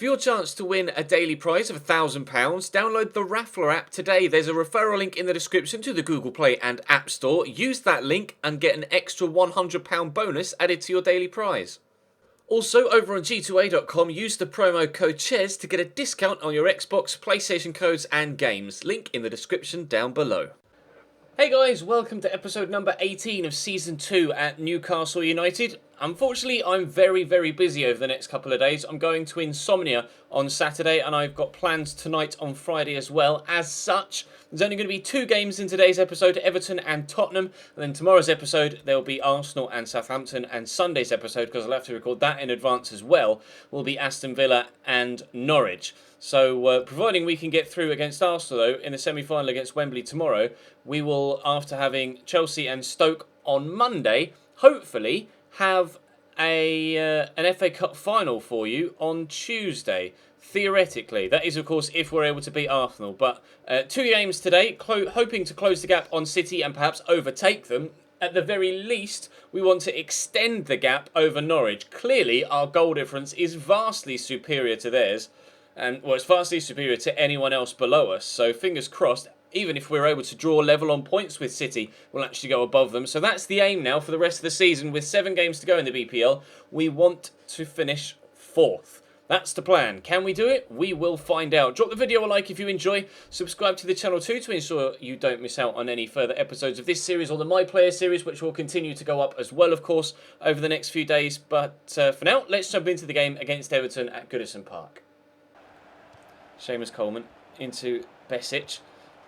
For your chance to win a daily prize of £1,000, download the Raffler app today. There's a referral link in the description to the Google Play and App Store. Use that link and get an extra £100 bonus added to your daily prize. Also, over on g2a.com, use the promo code CHES to get a discount on your Xbox, PlayStation codes and games. Link in the description down below. Hey guys, welcome to episode number 18 of Season 2 at Newcastle United. Unfortunately, I'm very busy over the next couple of days. I'm going to Insomnia on Saturday and I've got plans tonight on Friday as well. As such, there's only going to be 2 games in today's episode, Everton and Tottenham. And then tomorrow's episode, there'll be Arsenal and Southampton. And Sunday's episode, because I'll have to record that in advance as well, will be Aston Villa and Norwich. So, providing we can get through against Arsenal, though, in the semi-final against Wembley tomorrow, we will, after having Chelsea and Stoke on Monday, hopefully have an FA Cup final for you on Tuesday. Theoretically, that is, of course, if we're able to beat Arsenal. But 2 games today, hoping to close the gap on City and perhaps overtake them. At the very least, we want to extend the gap over Norwich. Clearly, our goal difference is vastly superior to theirs. And, well, it's vastly superior to anyone else below us. So, fingers crossed, even if we're able to draw level on points with City, we'll actually go above them. So that's the aim now for the rest of the season. With 7 games to go in the BPL, we want to finish 4th. That's the plan. Can we do it? We will find out. Drop the video a like if you enjoy. Subscribe to the channel too to ensure you don't miss out on any further episodes of this series or the My Player series, which will continue to go up as well, of course, over the next few days. But for now, let's jump into the game against Everton at Goodison Park. Seamus Coleman into Besic.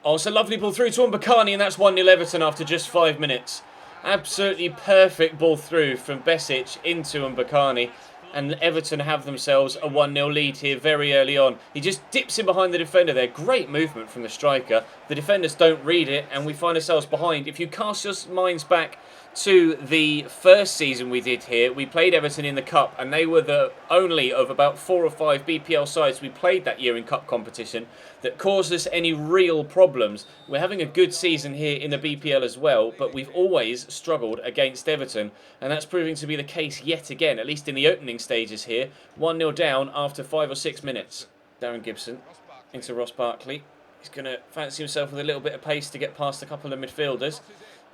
Oh, it's a lovely ball through to Mbakani, and that's 1-0 Everton after just 5 minutes. Absolutely perfect ball through from Besic into Mbakani. And Everton have themselves a 1-0 lead here very early on. He just dips in behind the defender there. Great movement from the striker. The defenders don't read it, and we find ourselves behind. If you cast your minds back to the first season we did here, we played Everton in the Cup, and they were the only of about 4 or 5 BPL sides we played that year in Cup competition that caused us any real problems. We're having a good season here in the BPL as well, but we've always struggled against Everton, and that's proving to be the case yet again, at least in the opening stages here. 1-0 down after 5 or 6 minutes. Darren Gibson into Ross Barkley. He's going to fancy himself with a little bit of pace to get past a couple of midfielders.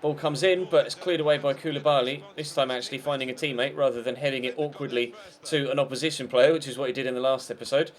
Ball comes in, but it's cleared away by Koulibaly. This time actually finding a teammate rather than heading it awkwardly to an opposition player, which is what he did in the last episode.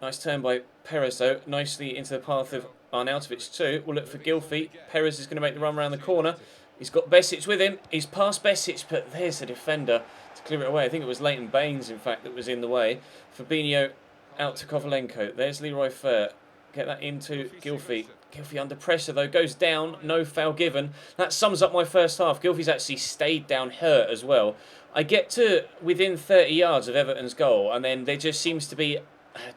Nice turn by Perez, though. Nicely into the path of Arnautovic too. We'll look for Gylfi. Perez is going to make the run around the corner. He's got Besic with him. He's past Besic, but there's the defender to clear it away. I think it was Leighton Baines, in fact, that was in the way. Fabinho out to Kovalenko. There's Leroy Fer. Get that into Gylfi. Gylfi under pressure, though, goes down, no foul given. That sums up my first half. Gylfi's actually stayed down hurt as well. I get to within 30 yards of Everton's goal, and then there just seems to be a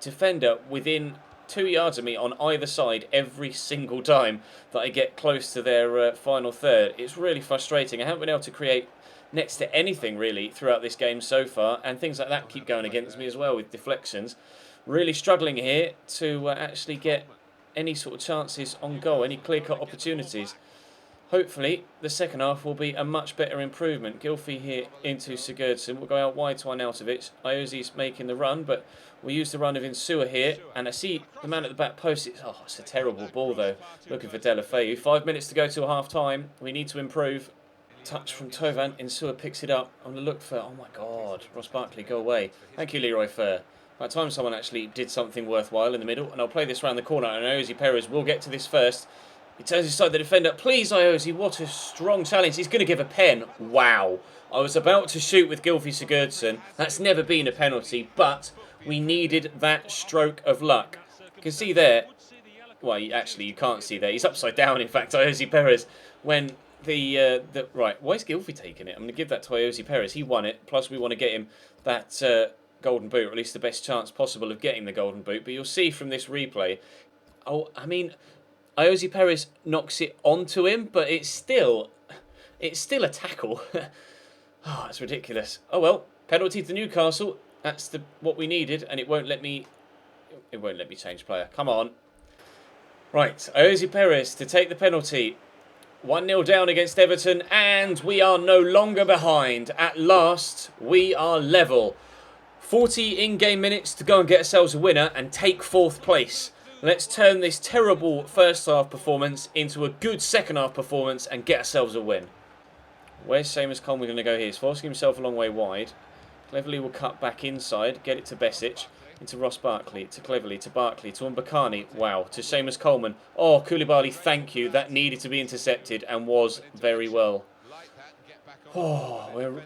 defender within 2 yards of me on either side every single time that I get close to their final third. It's really frustrating. I haven't been able to create next to anything, really, throughout this game so far, and things like that keep going against me as well with deflections. Really struggling here to actually get any sort of chances on goal, any clear-cut opportunities. Hopefully, the second half will be a much better improvement. Gylfi here into Sigurdsson. We'll go out wide to Arnautovic. Iosi's making the run, but we'll use the run of Insua here. And I see the man at the back post. It's a terrible ball, though. Looking for Deulofeu. 5 minutes to go till half-time. We need to improve. Touch from Tovan. Insua picks it up. On the look for... Oh, my God. Ross Barkley, go away. Thank you, Leroy Fer. By the time someone actually did something worthwhile in the middle, and I'll play this round the corner, and Iosi Perez will get to this first. He turns inside the defender. Please, Iosi, what a strong challenge. He's going to give a pen. Wow. I was about to shoot with Gylfi Sigurdsson. That's never been a penalty, but we needed that stroke of luck. You can see there, well, actually, you can't see there. He's upside down, in fact, Iosi Perez, when right, why is Gylfi taking it? I'm going to give that to Iosi Perez. He won it, plus we want to get him that... golden boot, or at least the best chance possible of getting the golden boot. But you'll see from this replay, I mean, Iosi Perez knocks it onto him, but it's still a tackle. Oh, it's ridiculous. Oh well, penalty to Newcastle. That's what we needed, and it won't let me change player. Come on. Right, Iosi Perez to take the penalty. 1-0 down against Everton, and we are no longer behind. At last, we are level. 40 in-game minutes to go and get ourselves a winner and take 4th place. Let's turn this terrible first half performance into a good second half performance and get ourselves a win. Where's Seamus Coleman going to go here? He's forcing himself a long way wide. Cleverly will cut back inside, get it to Besic, into Ross Barkley, to Cleverly, to Barkley, to Mbakani. Wow, to Seamus Coleman. Oh, Koulibaly, thank you. That needed to be intercepted and was very well. Oh, we're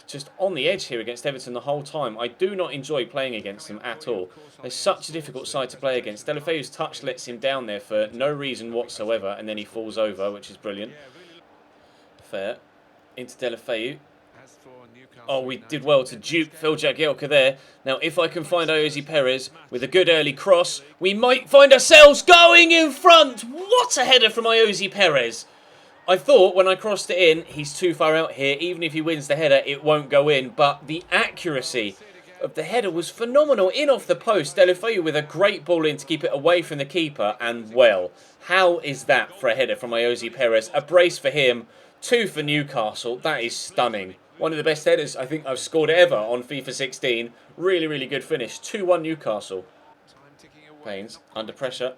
just on the edge here against Everton the whole time. I do not enjoy playing against them at all. They're such a difficult side to play against. Deulofeu's touch lets him down there for no reason whatsoever, and then he falls over, which is brilliant. Fair. Into Deulofeu. Oh, we did well to dupe Phil Jagielka there. Now, if I can find Ayoze Perez with a good early cross, we might find ourselves going in front. What a header from Ayoze Perez. I thought when I crossed it in, he's too far out here. Even if he wins the header, it won't go in. But the accuracy of the header was phenomenal. In off the post. Deulofeu with a great ball in to keep it away from the keeper. And well, how is that for a header from Ayoze Perez? A brace for him, 2 for Newcastle. That is stunning. One of the best headers I think I've scored ever on FIFA 16. Really, really good finish. 2-1 Newcastle. Baines under pressure.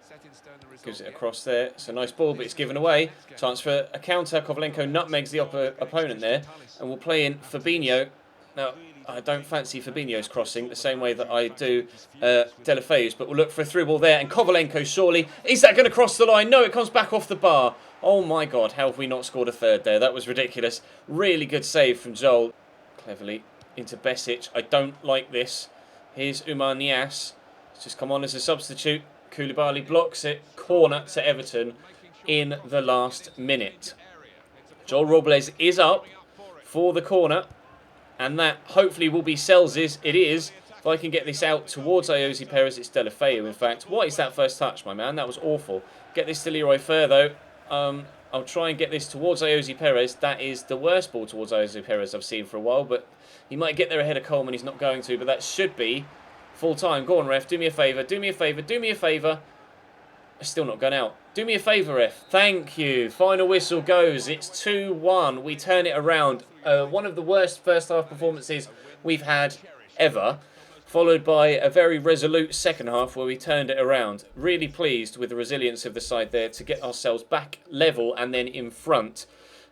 Gives it across there. It's a nice ball, but it's given away. Chance for a counter. Kovalenko nutmegs the opponent there. And we'll play in Fabinho. Now, I don't fancy Fabinho's crossing the same way that I do Deulofeu's, but we'll look for a through ball there. And Kovalenko, surely. Is that going to cross the line? No, it comes back off the bar. Oh my God, how have we not scored a third there? That was ridiculous. Really good save from Joel. Cleverly into Besic. I don't like this. Here's Umar Nias. It's just come on as a substitute. Koulibaly blocks it. Corner to Everton in the last minute. Joel Robles is up for the corner. And that hopefully will be Sells'. It is. If I can get this out towards Ayoze Perez, it's Deulofeu, in fact. What is that first touch, my man? That was awful. Get this to Leroy Fer, though. I'll try and get this towards Ayoze Perez. That is the worst ball towards Ayoze Perez I've seen for a while, but he might get there ahead of Coleman. He's not going to, but that should be full time. Go on, ref. Do me a favour. Do me a favour. Do me a favour. It's still not gone out. Do me a favour, ref. Thank you. Final whistle goes. It's 2-1. We turn it around. One of the worst first half performances we've had ever, followed by a very resolute second half where we turned it around. Really pleased with the resilience of the side there to get ourselves back level and then in front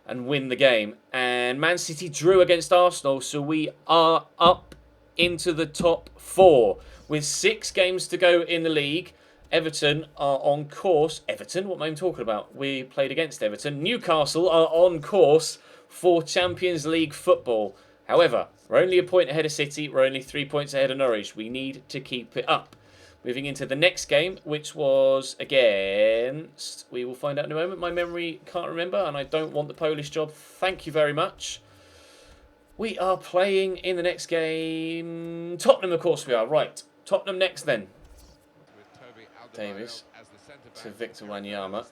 and win the game. And Man City drew against Arsenal, so we are up into the top 4 with 6 games to go in the league. Everton are on course. Everton? What am I even talking about? We played against Everton. Newcastle are on course for Champions League football. However, we're only a point ahead of City. We're only 3 points ahead of Norwich. We need to keep it up. Moving into the next game, which was against... We will find out in a moment. My memory can't remember, and I don't want the Polish job. Thank you very much. We are playing in the next game... Tottenham, of course we are. Right. Tottenham next then. Davis to Victor Wanyama.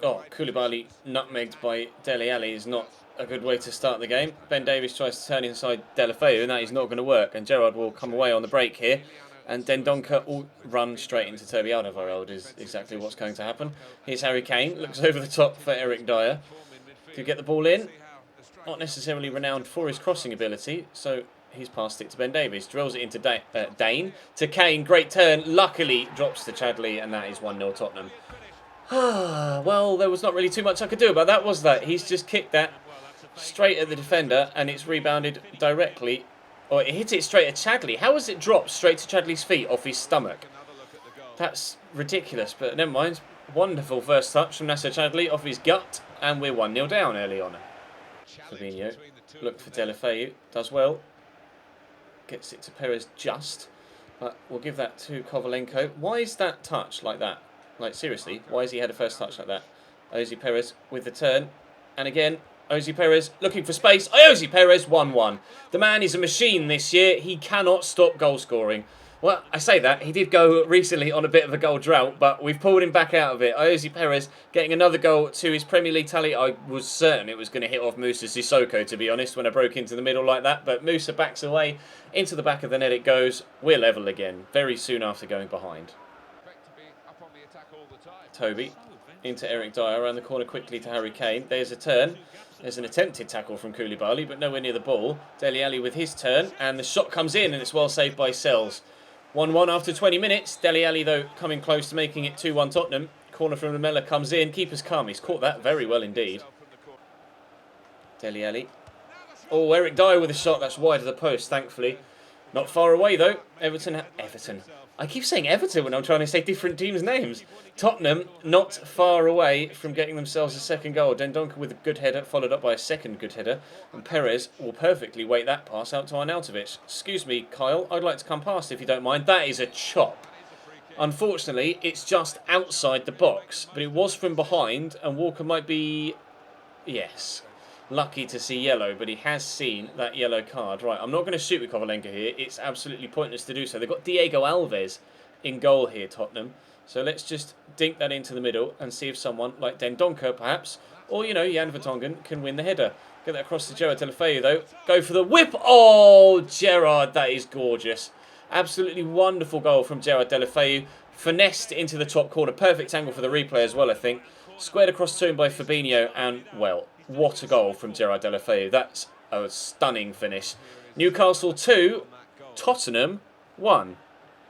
Oh, Koulibaly nutmegged by Dele Alli is not a good way to start the game. Ben Davies tries to turn inside Deulofeu, and that is not going to work. And Gerrard will come away on the break here. And Dendoncker will run straight into Toby Alderweireld is exactly what's going to happen. Here's Harry Kane. Looks over the top for Eric Dyer. Could get the ball in. Not necessarily renowned for his crossing ability, so he's passed it to Ben Davies. Drills it into Dane. To Kane. Great turn. Luckily drops to Chadley, and that is 1-0 Tottenham. Well, there was not really too much I could do about that, was there? He's just kicked that straight at the defender, and it's rebounded directly. Or it hit it straight at Chadley. How has it dropped straight to Chadley's feet off his stomach? That's ridiculous, but never mind. Wonderful first touch from Nacer Chadley off his gut, and we're 1-0 down early on. Fabinho looked for Deulofeu. Does well. Gets it to Perez just. But we'll give that to Kovalenko. Why is that touch like that? Like, seriously, why has he had a first touch like that? Ayoze Perez with the turn. And again, Ayoze Perez looking for space. Ayoze Perez 1-1. The man is a machine this year. He cannot stop goal scoring. Well, I say that. He did go recently on a bit of a goal drought, but we've pulled him back out of it. Ayoze Perez getting another goal to his Premier League tally. I was certain it was going to hit off Moussa Sissoko, to be honest, when I broke into the middle like that. But Moussa backs away. Into the back of the net it goes. We're level again, very soon after going behind. Toby into Eric Dyer, around the corner quickly to Harry Kane. There's a turn. There's an attempted tackle from Koulibaly, but nowhere near the ball. Dele Alli with his turn, and the shot comes in, and it's well saved by Sells. 1-1 after 20 minutes. Dele Alli, though, coming close to making it 2-1 Tottenham. Corner from Lamella comes in. Keeper's calm. He's caught that very well indeed. Dele Alli. Oh, Eric Dyer with a shot. That's wide of the post, thankfully. Not far away, though. Everton. I keep saying Everton when I'm trying to say different teams' names. Tottenham not far away from getting themselves a second goal. Dendoncker with a good header, followed up by a second good header. And Perez will perfectly weight that pass out to Arnautovic. Excuse me, Kyle. I'd like to come past if you don't mind. That is a chop. Unfortunately, it's just outside the box. But it was from behind, and Walker might be... Yes. Lucky to see yellow, but he has seen that yellow card. Right, I'm not going to shoot with Kovalenko here. It's absolutely pointless to do so. They've got Diego Alves in goal here, Tottenham. So let's just dink that into the middle and see if someone like Dendoncker, perhaps, or, you know, Jan Vertonghen can win the header. Get that across to Gerard Deulofeu, though. Go for the whip. Oh, Gerard, that is gorgeous. Absolutely wonderful goal from Gerard Deulofeu. Finessed into the top corner. Perfect angle for the replay as well, I think. Squared across to him by Fabinho, and, well... What a goal from Gerard Deulofeu. That's a stunning finish. Newcastle 2, Tottenham 1.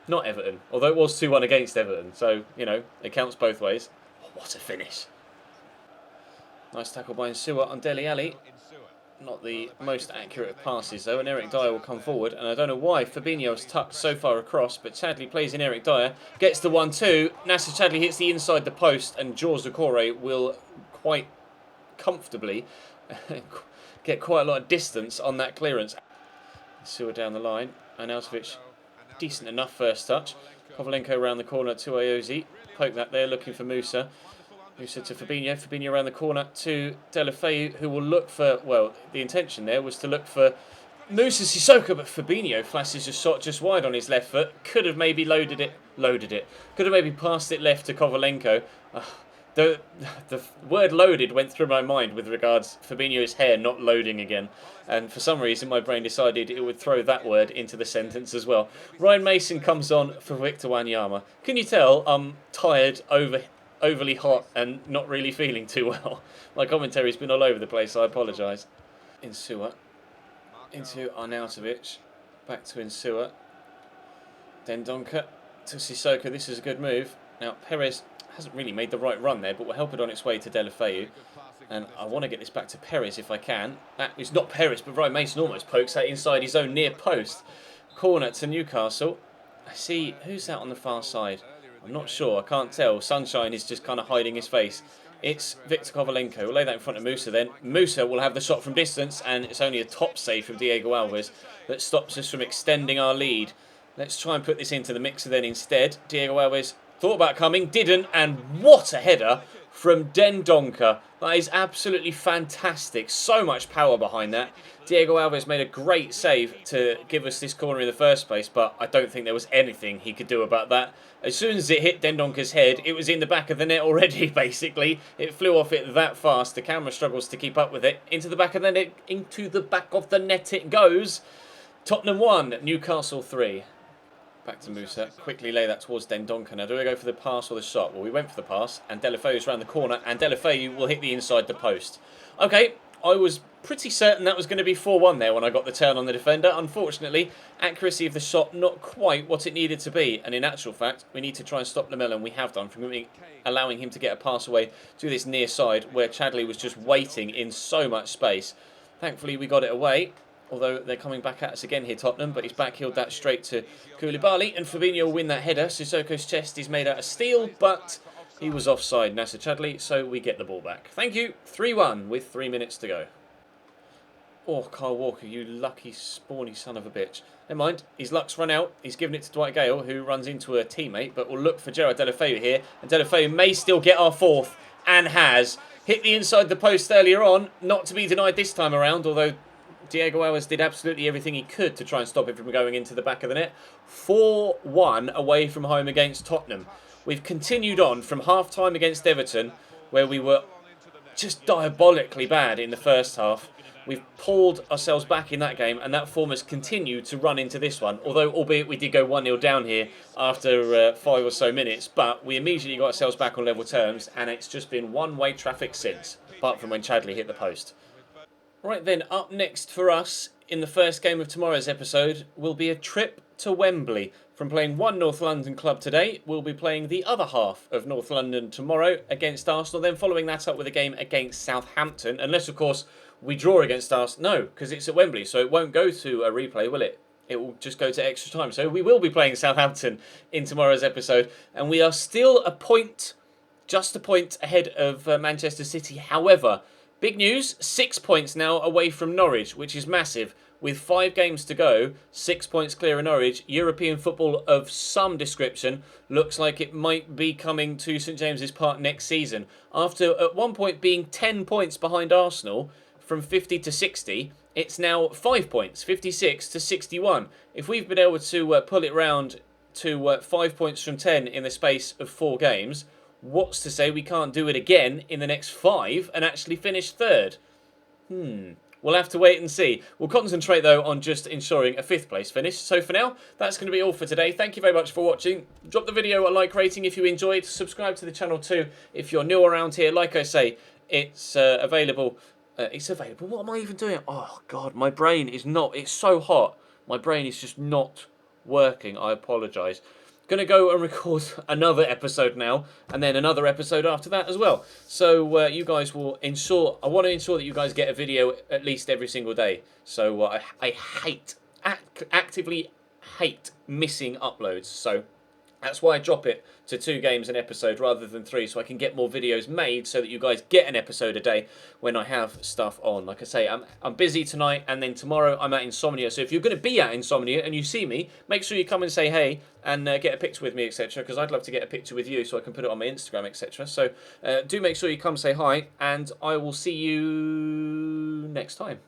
Not Everton, although it was 2-1 against Everton. So, you know, it counts both ways. Oh, what a finish. Nice tackle by Insua on Dele Alli. Not the most accurate of passes, though, and Eric Dyer will come forward. And I don't know why Fabinho has tucked so far across, but Chadli plays in Eric Dyer. Gets the 1-2. Nacer Chadli hits the inside the post, and Georges Doucouré will quite... comfortably get quite a lot of distance on that clearance. Sewer down the line. Arnautovic, decent enough first touch. Kovalenko around the corner to Ayoze. Poke that there, looking for Musa. Musa to Fabinho. Fabinho around the corner to Deulofeu, who will look for, well, the intention there was to look for Musa Sissoko, but Fabinho flashes a shot just wide on his left foot. Could have maybe loaded it. Could have maybe passed it left to Kovalenko. The word loaded went through my mind with regards Fabinho's hair not loading again. And for some reason, my brain decided it would throw that word into the sentence as well. Ryan Mason comes on for Victor Wanyama. Can you tell I'm tired, overly hot, and not really feeling too well? My commentary's been all over the place, so I apologise. Insua. Into Arnautovic. Back to Insua. Dendoncker to Sissoko. This is a good move. Now, Perez... hasn't really made the right run there, but will help it on its way to Deulofeu. And I want to get this back to Perez if I can. That is not Perez, but Ryan Mason almost pokes that inside his own near post. Corner to Newcastle. I see, who's that on the far side? I'm not sure, I can't tell. Sunshine is just kind of hiding his face. It's Victor Kovalenko. We'll lay that in front of Musa then. Musa will have the shot from distance, and it's only a top save from Diego Alves that stops us from extending our lead. Let's try and put this into the mixer then instead. Diego Alves thought about coming, didn't, and what a header from Dendoncker. That is absolutely fantastic. So much power behind that. Diego Alves made a great save to give us this corner in the first place, but I don't think there was anything he could do about that. As soon as it hit Dendoncker's head, it was in the back of the net already, basically. It flew off it that fast. The camera struggles to keep up with it. Into the back of the net, into the back of the net it goes. Tottenham 1, Newcastle 3. Back to Musa. Quickly lay that towards Dendoncker. Now, do we go for the pass or the shot? Well, we went for the pass, and Deulofeu's around the corner, and Deulofeu will hit the inside the post. Okay, I was pretty certain that was going to be 4-1 there when I got the turn on the defender. Unfortunately, accuracy of the shot not quite what it needed to be. And in actual fact, we need to try and stop Lamella, and we have done, from allowing him to get a pass away to this near side, where Chadli was just waiting in so much space. Thankfully, we got it away. Although they're coming back at us again here, Tottenham, but he's backheeled that straight to Koulibaly, and Fabinho will win that header. Sissoko's chest is made out of steel, but he was offside, Nacer Chadli, so we get the ball back. Thank you. 3-1 with 3 minutes to go. Oh, Kyle Walker, you lucky, spawny son of a bitch. Never mind, his luck's run out. He's given it to Dwight Gale, who runs into a teammate, but will look for Gerard Deulofeu here, and Deulofeu may still get our fourth, and has. Hit the inside the post earlier on, not to be denied this time around, although Diego Alves did absolutely everything he could to try and stop it from going into the back of the net. 4-1 away from home against Tottenham. We've continued on from half-time against Everton, where we were just diabolically bad in the first half. We've pulled ourselves back in that game, and that form has continued to run into this one. Although, albeit we did go 1-0 down here after 5 or so minutes, but we immediately got ourselves back on level terms, and it's just been one-way traffic since, apart from when Chadli hit the post. Right then, up next for us in the first game of tomorrow's episode will be a trip to Wembley. From playing one North London club today, we'll be playing the other half of North London tomorrow against Arsenal, then following that up with a game against Southampton, unless of course we draw against Arsenal. No, because it's at Wembley, so it won't go to a replay, will it? It will just go to extra time. So we will be playing Southampton in tomorrow's episode, and we are still just a point ahead of Manchester City. However, big news, 6 points now away from Norwich, which is massive. With 5 games to go, 6 points clear of Norwich. European football of some description looks like it might be coming to St James's Park next season. After at one point being 10 points behind Arsenal from 50 to 60, it's now 5 points, 56 to 61. If we've been able to pull it round to 5 points from 10 in the space of 4 games, what's to say we can't do it again in the next 5 and actually finish third? We'll have to wait and see. We'll concentrate, though, on just ensuring a 5th place finish. So for now, that's going to be all for today. Thank you very much for watching. Drop the video a like rating if you enjoyed. Subscribe to the channel too if you're new around here. Like I say, it's available. It's available. What am I even doing? Oh, God, my brain is not. It's so hot. My brain is just not working. I apologise. Going to go and record another episode now, and then another episode after that as well. So you guys will ensure, I want to ensure that you guys get a video at least every single day. So I actively hate missing uploads. So that's why I drop it to 2 games an episode rather than 3, so I can get more videos made so that you guys get an episode a day when I have stuff on. Like I say, I'm busy tonight, and then tomorrow I'm at Insomnia. So if you're going to be at Insomnia and you see me, make sure you come and say hey and get a picture with me, etc. Because I'd love to get a picture with you so I can put it on my Instagram, etc. So do make sure you come say hi, and I will see you next time.